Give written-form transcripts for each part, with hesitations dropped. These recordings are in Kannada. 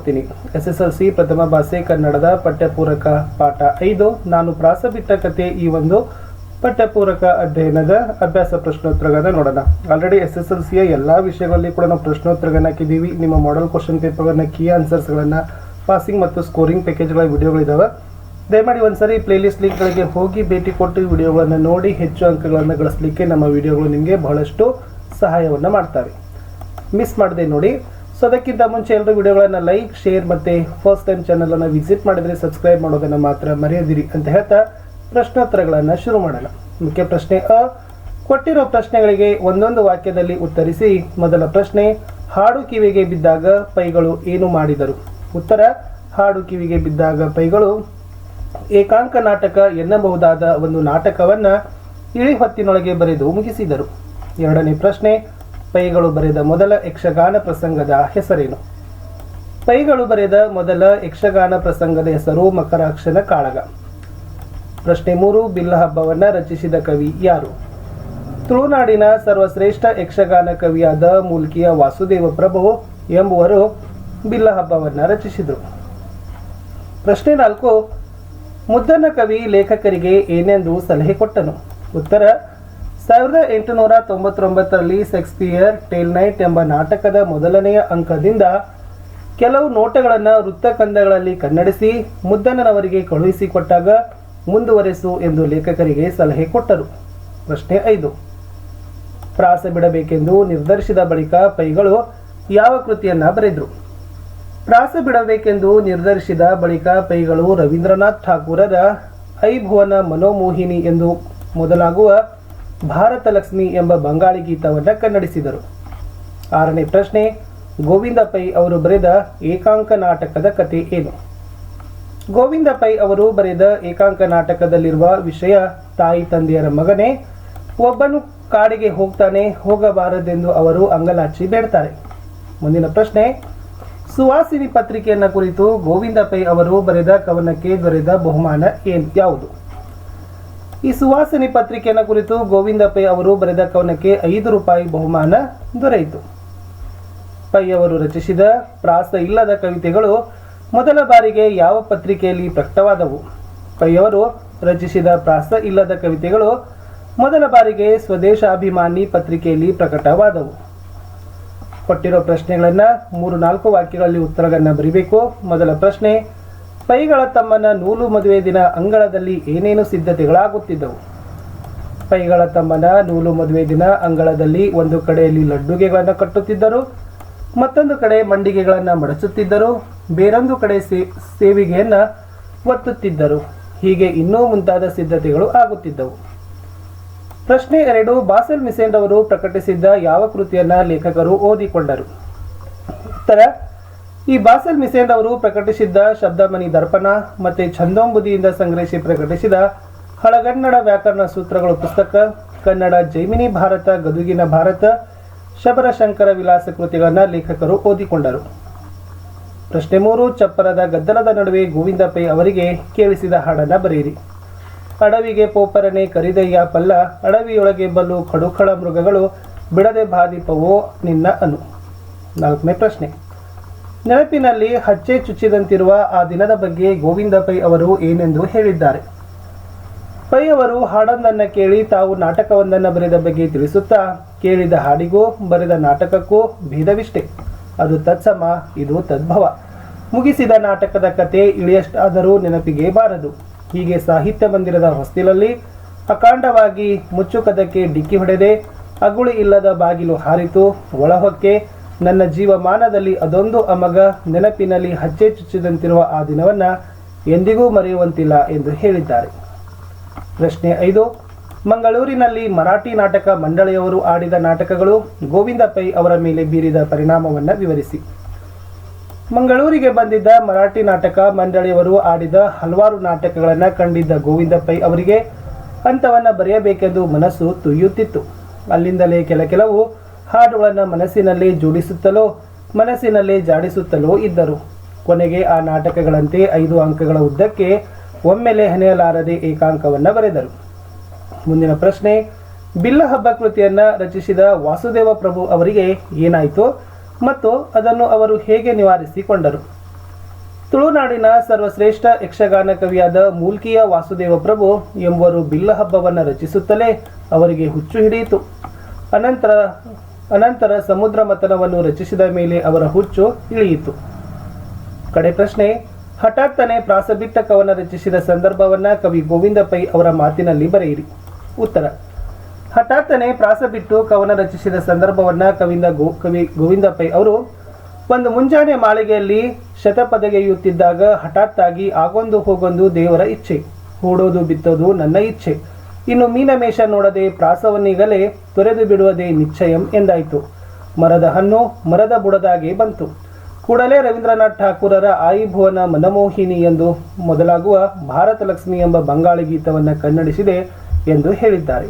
ನೋಡ್ತೀನಿ. SSLC ಪ್ರಥಮ ಭಾಷೆ ಕನ್ನಡದ ಪಠ್ಯಪೂರಕ ಪಾಠ 5 ನಾನು ಪ್ರಾಸ ಬಿಟ್ಟ ಕತೆ ಈ ಒಂದು ಪಠ್ಯಪೂರಕ ಅಧ್ಯಯನದ ಅಭ್ಯಾಸ ಪ್ರಶ್ನೋತ್ತರಗಳನ್ನ ನೋಡೋಣ. ಆಲ್ರೆಡಿ SSLCಯ ಎಲ್ಲ ವಿಷಯಗಳಲ್ಲಿ ಕೂಡ ನಾವು ಪ್ರಶ್ನೋತ್ತರಗಳನ್ನ ಹಾಕಿದ್ದೀವಿ. ನಿಮ್ಮ ಮಾಡೆಲ್ ಕ್ವಶನ್ ಪೇಪರ್ಗಳನ್ನ ಕೀ ಆನ್ಸರ್ಸ್ಗಳನ್ನು ಪಾಸಿಂಗ್ ಮತ್ತು ಸ್ಕೋರಿಂಗ್ ಪ್ಯಾಕೇಜ್ಗಳ ವಿಡಿಯೋಗಳಿದ್ದಾವೆ. ದಯಮಾಡಿ ಒಂದ್ಸರಿ ಪ್ಲೇಲಿಸ್ಟ್ ಲಿಂಕ್ಗಳಿಗೆ ಹೋಗಿ ಭೇಟಿ ಕೊಟ್ಟು ವಿಡಿಯೋಗಳನ್ನು ನೋಡಿ ಹೆಚ್ಚು ಅಂಕಗಳನ್ನು ಗಳಿಸಲಿಕ್ಕೆ ನಮ್ಮ ವಿಡಿಯೋಗಳು ನಿಮಗೆ ಬಹಳಷ್ಟು ಸಹಾಯವನ್ನು ಮಾಡ್ತವೆ. ಮಿಸ್ ಮಾಡದೆ ನೋಡಿ. ಸೊ ಅದಕ್ಕಿಂತ ಮುಂಚೆ ಎಲ್ಲರೂ ವಿಡಿಯೋಗಳನ್ನು ಲೈಕ್, ಶೇರ್ ಮತ್ತು ಫಸ್ಟ್ ಟೈಮ್ ಚಾನಲನ್ನು ವಿಸಿಟ್ ಮಾಡಿದರೆ ಸಬ್ಸ್ಕ್ರೈಬ್ ಮಾಡೋದನ್ನು ಮಾತ್ರ ಮರೆಯದಿರಿ ಅಂತ ಹೇಳ್ತಾ ಪ್ರಶ್ನೋತ್ತರಗಳನ್ನು ಶುರು ಮಾಡೋಣ. ಮುಖ್ಯ ಪ್ರಶ್ನೆ ಅ. ಕೊಟ್ಟಿರೋ ಪ್ರಶ್ನೆಗಳಿಗೆ ಒಂದೊಂದು ವಾಕ್ಯದಲ್ಲಿ ಉತ್ತರಿಸಿ. ಮೊದಲ ಪ್ರಶ್ನೆ, ಹಾಡು ಕಿವಿಗೆ ಬಿದ್ದಾಗ ಪೈಗಳು ಏನು ಮಾಡಿದರು? ಉತ್ತರ, ಹಾಡು ಕಿವಿಗೆ ಬಿದ್ದಾಗ ಪೈಗಳು ಏಕಾಂಕ ನಾಟಕ ಎನ್ನಬಹುದಾದ ಒಂದು ನಾಟಕವನ್ನು ಇಳಿ ಹೊತ್ತಿನೊಳಗೆ ಬರೆದು ಮುಗಿಸಿದರು. ಎರಡನೇ ಪ್ರಶ್ನೆ, ಪೈಗಳು ಬರೆದ ಮೊದಲ ಯಕ್ಷಗಾನ ಪ್ರಸಂಗದ ಹೆಸರೇನು? ಪೈಗಳು ಬರೆದ ಮೊದಲ ಯಕ್ಷಗಾನ ಪ್ರಸಂಗದ ಹೆಸರು ಮಕರಾಕ್ಷನ ಕಾಳಗ. ಪ್ರಶ್ನೆ 3, ಬಿಲ್ಲ ಹಬ್ಬವನ್ನು ರಚಿಸಿದ ಕವಿ ಯಾರು? ತುಳುನಾಡಿನ ಸರ್ವಶ್ರೇಷ್ಠ ಯಕ್ಷಗಾನ ಕವಿಯಾದ ಮೂಲ್ಕಿಯ ವಾಸುದೇವ ಪ್ರಭು ಎಂಬುವರು ಬಿಲ್ಲ ಹಬ್ಬವನ್ನು ರಚಿಸಿದರು. ಪ್ರಶ್ನೆ 4, ಮುದ್ದಣ್ಣ ಕವಿ ಲೇಖಕರಿಗೆ ಏನೆಂದು ಸಲಹೆ ಕೊಟ್ಟನು? ಉತ್ತರ, 1899ರಲ್ಲಿ ಶೇಕ್ಸ್ಪಿಯರ್ ಟೇಲ್ ನೈಟ್ ಎಂಬ ನಾಟಕದ ಮೊದಲನೆಯ ಅಂಕದಿಂದ ಕೆಲವು ನೋಟಗಳನ್ನು ವೃತ್ತಕಂದಗಳಲ್ಲಿ ಕನ್ನಡಿಸಿ ಮುದ್ದಣ್ಣನವರಿಗೆ ಕಳುಹಿಸಿಕೊಟ್ಟಾಗ ಮುಂದುವರೆಸು ಎಂದು ಲೇಖಕರಿಗೆ ಸಲಹೆ ಕೊಟ್ಟರು. ಪ್ರಶ್ನೆ 5, ಪ್ರಾಸ ಬಿಡಬೇಕೆಂದು ನಿರ್ಧರಿಸಿದ ಬಳಿಕ ಪೈಗಳು ಯಾವ ಕೃತಿಯನ್ನ ಬರೆದರು? ಪ್ರಾಸ ಬಿಡಬೇಕೆಂದು ನಿರ್ಧರಿಸಿದ ಬಳಿಕ ಪೈಗಳು ರವೀಂದ್ರನಾಥ್ ಠಾಕೂರರ ಐ ಭುವನ ಮನೋಮೋಹಿನಿ ಎಂದು ಮೊದಲಾಗುವ ಭಾರತ ಲಕ್ಷ್ಮಿ ಎಂಬ ಬಂಗಾಳಿ ಗೀತವನ್ನು ಕನ್ನಡಿಸಿದರು. 6ನೇ ಪ್ರಶ್ನೆ, ಗೋವಿಂದ ಪೈ ಅವರು ಬರೆದ ಏಕಾಂಕ ನಾಟಕದ ಕತೆ ಏನು? ಗೋವಿಂದ ಪೈ ಅವರು ಬರೆದ ಏಕಾಂಕ ನಾಟಕದಲ್ಲಿರುವ ವಿಷಯ ತಾಯಿ ತಂದೆಯರ ಮಗನೇ, ಒಬ್ಬನು ಕಾಡಿಗೆ ಹೋಗ್ತಾನೆ, ಹೋಗಬಾರದೆಂದು ಅವರು ಅಂಗಲಾಚಿ ಬೇಡ್ತಾರೆ. ಮುಂದಿನ ಪ್ರಶ್ನೆ, ಸುವಾಸಿನಿ ಪತ್ರಿಕೆಯನ್ನು ಕುರಿತು ಗೋವಿಂದ ಪೈ ಅವರು ಬರೆದ ಕವನಕ್ಕೆ ದೊರೆದ ಬಹುಮಾನ ಯಾವುದು? ಈ ಸುವಾಸಿನಿ ಪತ್ರಿಕೆಯನ್ನು ಕುರಿತು ಗೋವಿಂದ ಪೈ ಅವರು ಬರೆದ ಕವನಕ್ಕೆ 5 ರೂಪಾಯಿ ಬಹುಮಾನ ದೊರೆಯಿತು. ಪೈ ಅವರು ರಚಿಸಿದ ಪ್ರಾಸ ಇಲ್ಲದ ಕವಿತೆಗಳು ಮೊದಲ ಬಾರಿಗೆ ಯಾವ ಪತ್ರಿಕೆಯಲ್ಲಿ ಪ್ರಕಟವಾದವು? ಪೈ ಅವರು ರಚಿಸಿದ ಪ್ರಾಸ ಇಲ್ಲದ ಕವಿತೆಗಳು ಮೊದಲ ಬಾರಿಗೆ ಸ್ವದೇಶಾಭಿಮಾನಿ ಪತ್ರಿಕೆಯಲ್ಲಿ ಪ್ರಕಟವಾದವು. ಕೊಟ್ಟಿರೋ ಪ್ರಶ್ನೆಗಳನ್ನು 3-4 ವಾಕ್ಯಗಳಲ್ಲಿ ಉತ್ತರಗಳನ್ನು ಬರೀಬೇಕು. ಮೊದಲ ಪ್ರಶ್ನೆ, ಪೈಗಳ ತಮ್ಮನ ನೂಲು ಮದುವೆ ದಿನ ಅಂಗಳದಲ್ಲಿ ಏನೇನು ಸಿದ್ಧತೆಗಳಾಗುತ್ತಿದ್ದವು? ಪೈಗಳ ತಮ್ಮನ ನೂಲು ಮದುವೆ ದಿನ ಅಂಗಳದಲ್ಲಿ ಒಂದು ಕಡೆಯಲ್ಲಿ ಲಡ್ಡುಗೆಗಳನ್ನು ಕಟ್ಟುತ್ತಿದ್ದರು, ಮತ್ತೊಂದು ಕಡೆ ಮಂಡಿಗೆಗಳನ್ನು ಮಡಚುತ್ತಿದ್ದರು, ಬೇರೊಂದು ಕಡೆ ಸೇವಿಗೆಯನ್ನು ಒತ್ತುತ್ತಿದ್ದರು. ಹೀಗೆ ಇನ್ನೂ ಮುಂತಾದ ಸಿದ್ಧತೆಗಳು ಆಗುತ್ತಿದ್ದವು. ಪ್ರಶ್ನೆ 2, ಬಾಸೆಲ್ ಮಿಸೆಂಟ್ ಅವರು ಪ್ರಕಟಿಸಿದ್ದ ಯಾವ ಕೃತಿಯನ್ನ ಲೇಖಕರು ಓದಿಕೊಂಡರು? ಉತ್ತರ, ಈ ಬಾಸೆಲ್ ಮಿಸೆಂಟ್ ಅವರು ಪ್ರಕಟಿಸಿದ್ದ ಶಬ್ದಮಣಿ ದರ್ಪಣ ಮತ್ತು ಛಂದೋಂಬುದಿಯಿಂದ ಸಂಗ್ರಹಿಸಿ ಪ್ರಕಟಿಸಿದ ಹಳಗನ್ನಡ ವ್ಯಾಕರಣ ಸೂತ್ರಗಳು ಪುಸ್ತಕ, ಕನ್ನಡ ಜೈಮಿನಿ ಭಾರತ, ಗದುಗಿನ ಭಾರತ, ಶಬರಶಂಕರ ವಿಲಾಸ ಕೃತಿಗಳನ್ನು ಲೇಖಕರು ಓದಿಕೊಂಡರು. ಪ್ರಶ್ನೆ 3, ಚಪ್ಪರದ ಗದ್ದಲದ ನಡುವೆ ಗೋವಿಂದ ಪೈ ಅವರಿಗೆ ಕೇಳಿಸಿದ ಹಾಡನ್ನು ಬರೆಯಿರಿ. ಅಡವಿಗೆ ಪೋಪರನೆ ಕರಿದಯ್ಯ ಪಲ್ಲ, ಅಡವಿಯೊಳಗೆ ಬಲು ಕಡುಕಳ ಮೃಗಗಳು, ಬಿಡದೆ ಬಾಧಿಪವೋ ನಿನ್ನ ಅನು. 4ನೇ ಪ್ರಶ್ನೆ, ನೆನಪಿನಲ್ಲಿ ಹಚ್ಚೆ ಚುಚ್ಚಿದಂತಿರುವ ಆ ದಿನದ ಬಗ್ಗೆ ಗೋವಿಂದ ಪೈ ಅವರು ಏನೆಂದು ಹೇಳಿದ್ದಾರೆ? ಪೈ ಅವರು ಹಾಡೊಂದನ್ನು ಕೇಳಿ ತಾವು ನಾಟಕವೊಂದನ್ನು ಬರೆದ ಬಗ್ಗೆ ತಿಳಿಸುತ್ತಾ, ಕೇಳಿದ ಹಾಡಿಗೂ ಬರೆದ ನಾಟಕಕ್ಕೂ ಭೇದವಿಷ್ಟೆ. ಅದು ತತ್ಸಮ, ಇದು ತದ್ಭವ. ಮುಗಿಸಿದ ನಾಟಕದ ಕತೆ ಇಳಿಯಷ್ಟಾದರೂ ನೆನಪಿಗೆ ಬಾರದು. ಹೀಗೆ ಸಾಹಿತ್ಯ ಮಂದಿರದ ಹೊಸ್ತಿಲಲ್ಲಿ ಅಖಂಡವಾಗಿ ಮುಚ್ಚುಕದಕ್ಕೆ ಡಿಕ್ಕಿ ಹೊಡೆದೆ, ಅಗುಳಿ ಇಲ್ಲದ ಬಾಗಿಲು ಹಾರಿತು, ಒಳಹೊಕ್ಕೆ ನನ್ನ ಜೀವಮಾನದಲ್ಲಿ ಅದೊಂದು ಅಮಗ, ನೆನಪಿನಲ್ಲಿ ಹಚ್ಚೆ ಚುಚ್ಚಿದಂತಿರುವ ಆ ದಿನವನ್ನು ಎಂದಿಗೂ ಮರೆಯುವಂತಿಲ್ಲ ಎಂದು ಹೇಳಿದ್ದಾರೆ. ಪ್ರಶ್ನೆ 5, ಮಂಗಳೂರಿನಲ್ಲಿ ಮರಾಠಿ ನಾಟಕ ಮಂಡಳಿಯವರು ಆಡಿದ ನಾಟಕಗಳು ಗೋವಿಂದ ಪೈ ಅವರ ಮೇಲೆ ಬೀರಿದ ಪರಿಣಾಮವನ್ನು ವಿವರಿಸಿ. ಮಂಗಳೂರಿಗೆ ಬಂದಿದ್ದ ಮರಾಠಿ ನಾಟಕ ಮಂಡಳಿಯವರು ಆಡಿದ ಹಲವಾರು ನಾಟಕಗಳನ್ನು ಕಂಡಿದ್ದ ಗೋವಿಂದ ಪೈ ಅವರಿಗೆ ಅಂಥವನ್ನು ಬರೆಯಬೇಕೆಂದು ಮನಸ್ಸು ತುಯ್ಯುತ್ತಿತ್ತು. ಅಲ್ಲಿಂದಲೇ ಕೆಲವು ಹಾಡುಗಳನ್ನು ಮನಸ್ಸಿನಲ್ಲೇ ಜೋಡಿಸುತ್ತಲೋ ಮನಸ್ಸಿನಲ್ಲೇ ಜಾಡಿಸುತ್ತಲೋ ಇದ್ದರು. ಕೊನೆಗೆ ಆ ನಾಟಕಗಳಂತೆ 5 ಅಂಕಗಳ ಉದ್ದಕ್ಕೆ ಒಮ್ಮೆಲೆ ಹೆಣೆಯಲಾರದೆ ಏಕಾಂಕವನ್ನು ಬರೆದರು. ಮುಂದಿನ ಪ್ರಶ್ನೆ, ಬಿಲ್ಲ ಹಬ್ಬ ಕೃತಿಯನ್ನು ರಚಿಸಿದ ವಾಸುದೇವ ಪ್ರಭು ಅವರಿಗೆ ಏನಾಯಿತು ಮತ್ತು ಅದನ್ನು ಅವರು ಹೇಗೆ ನಿವಾರಿಸಿಕೊಂಡರು? ತುಳುನಾಡಿನ ಸರ್ವಶ್ರೇಷ್ಠ ಯಕ್ಷಗಾನ ಕವಿಯಾದ ಮೂಲ್ಕಿಯ ವಾಸುದೇವ ಪ್ರಭು ಎಂಬುವರು ಬಿಲ್ಲ ಹಬ್ಬವನ್ನು ರಚಿಸುತ್ತಲೇ ಅವರಿಗೆ ಹುಚ್ಚು ಹಿಡಿಯಿತು. ಅನಂತರ ಸಮುದ್ರ ಮಥನವನ್ನು ರಚಿಸಿದ ಮೇಲೆ ಅವರ ಹುಚ್ಚು ಇಳಿಯಿತು. ಕಡೆ ಪ್ರಶ್ನೆ, ಹಠಾತ್ತನೆ ಪ್ರಾಸಬಿಟ್ಟ ಕವನ ರಚಿಸಿದ ಸಂದರ್ಭವನ್ನ ಕವಿ ಗೋವಿಂದ ಪೈ ಅವರ ಮಾತಿನಲ್ಲಿ ಬರೆಯಿರಿ. ಉತ್ತರ, ಹಠಾತ್ತನೆ ಪ್ರಾಸಬಿಟ್ಟು ಕವನ ರಚಿಸಿದ ಸಂದರ್ಭವನ್ನ ಕವಿ ಗೋವಿಂದ ಪೈ ಅವರು ಒಂದು ಮುಂಜಾನೆ ಮಾಳಿಗೆಯಲ್ಲಿ ಶತಪದಗೆಯುತ್ತಿದ್ದಾಗ ಹಠಾತ್ತಾಗಿ ಆಗೊಂದು ಹೋಗೊಂದು ದೇವರ ಇಚ್ಛೆ, ಹೂಡೋದು ಬಿತ್ತೋದು ನನ್ನ ಇಚ್ಛೆ, ಇನ್ನು ಮೀನಮೇಷ ನೋಡದೆ ಪ್ರಾಸವನ್ನೀಗಲೇ ತೊರೆದು ಬಿಡುವುದೇ ನಿಶ್ಚಯಂ ಎಂದಾಯಿತು. ಮರದ ಹಣ್ಣು ಮರದ ಬುಡದಾಗೆ ಬಂತು. ಕೂಡಲೇ ರವೀಂದ್ರನಾಥ್ ಠಾಕೂರರ ಆಯಿಭುವನ ಮನಮೋಹಿನಿ ಎಂದು ಮೊದಲಾಗುವ ಭಾರತ ಲಕ್ಷ್ಮಿ ಎಂಬ ಬಂಗಾಳಿ ಗೀತವನ್ನು ಕನ್ನಡಿಸಿದೆ ಎಂದು ಹೇಳಿದ್ದಾರೆ.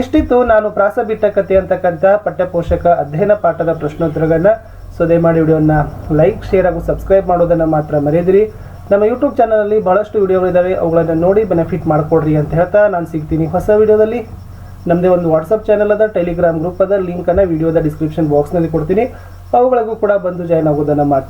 ಇಷ್ಟಿತ್ತು ನಾನು ಪ್ರಾಸಬಿಟ್ಟ ಕಥೆ ಅಂತಕ್ಕಂಥ ಪಠ್ಯಪೋಷಕ ಅಧ್ಯಯನ ಪಾಠದ ಪ್ರಶ್ನೋತ್ತರಗಳನ್ನ. ಸೊ ದಯಮಾಡಿ ವಿಡಿಯೋನ ಲೈಕ್, ಶೇರ್ ಹಾಗೂ ಸಬ್ಸ್ಕ್ರೈಬ್ ಮಾಡೋದನ್ನು ಮಾತ್ರ ಮರೆಯದಿರಿ. ನಮ್ಮ ಯೂಟ್ಯೂಬ್ ಚಾನಲಲ್ಲಿ ಬಹಳಷ್ಟು ವಿಡಿಯೋಗಳಿದ್ದಾವೆ, ಅವುಗಳನ್ನು ನೋಡಿ ಬೆನಿಫಿಟ್ ಮಾಡ್ಕೊಡ್ರಿ ಅಂತ ಹೇಳ್ತಾ ನಾನು ಸಿಗ್ತೀನಿ ಹೊಸ ವಿಡಿಯೋದಲ್ಲಿ. ನಮ್ಮದೇ ಒಂದು ವಾಟ್ಸಪ್ ಚಾನಲ್ ಅದ, ಟೆಲಿಗ್ರಾಮ್ ಗ್ರೂಪ್ ಅದ, ಲಿಂಕನ್ನು ವಿಡಿಯೋದ ಡಿಸ್ಕ್ರಿಪ್ಷನ್ ಬಾಕ್ಸ್ನಲ್ಲಿ ಕೊಡ್ತೀನಿ. ಅವುಗಳಿಗೂ ಕೂಡ ಬಂದು ಜಾಯ್ನ್ ಆಗೋದನ್ನು ಮಾತ್ರ